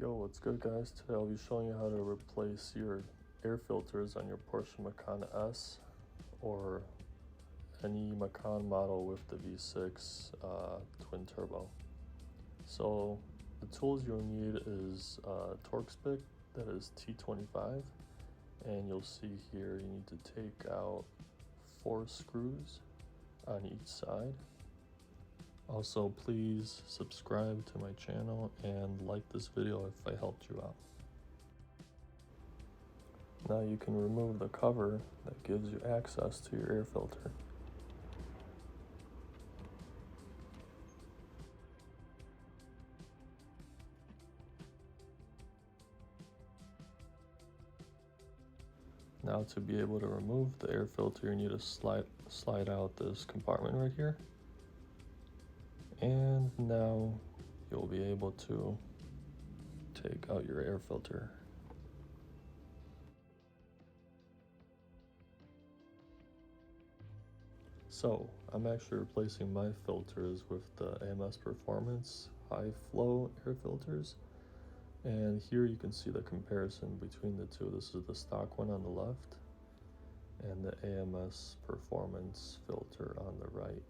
Yo, what's good guys? Today I'll be showing you how to replace your air filters on your Porsche Macan S or any Macan model with the V6 twin turbo. So the tools you'll need is a Torx pick that is T25, and you'll see here you need to take out 4 screws on each side. Also, please subscribe to my channel and like this video if I helped you out. Now you can remove the cover that gives you access to your air filter. Now to be able to remove the air filter, you need to slide out this compartment right here. And now you'll be able to take out your air filter. So I'm actually replacing my filters with the AMS Performance high flow air filters. And here you can see the comparison between the two. This is the stock one on the left and the AMS Performance filter on the right.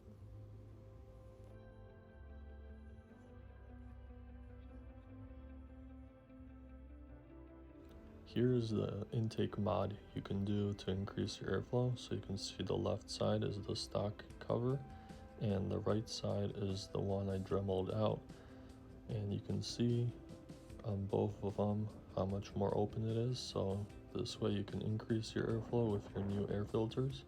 Here's the intake mod you can do to increase your airflow. So you can see the left side is the stock cover and the right side is the one I dremeled out. And you can see on both of them how much more open it is. So this way you can increase your airflow with your new air filters.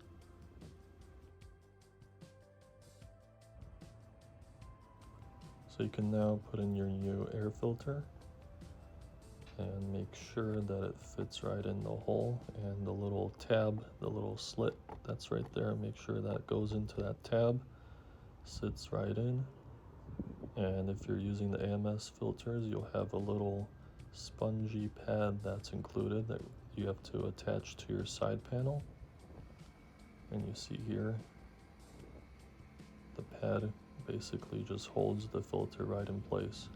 So you can now put in your new air filter and make sure that it fits right in the hole, and the little tab, the little slit that's right there, make sure that goes into that tab, sits right in. And if you're using the AMS filters, you'll have a little spongy pad that's included that you have to attach to your side panel. And you see here, the pad basically just holds the filter right in place.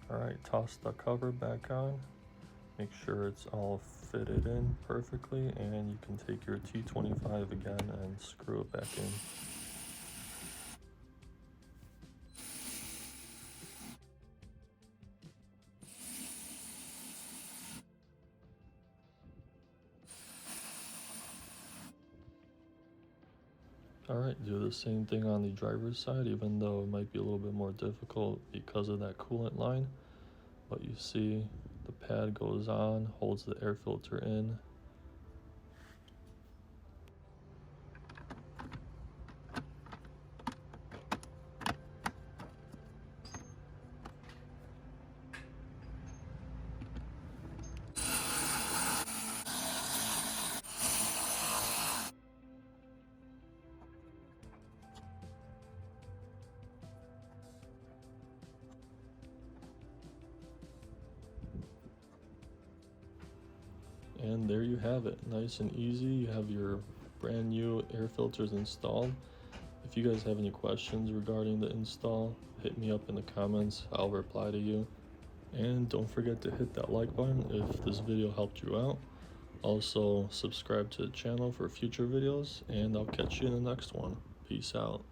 Alright, toss the cover back on, make sure it's all fitted in perfectly, and you can take your T25 again and screw it back in. Alright, do the same thing on the driver's side, even though it might be a little bit more difficult because of that coolant line. But you see the pad goes on, holds the air filter in. And there you have it, nice and easy. You have your brand new air filters installed. If you guys have any questions regarding the install, hit me up in the comments, I'll reply to you. And don't forget to hit that like button if this video helped you out. Also subscribe to the channel for future videos, and I'll catch you in the next one. Peace out.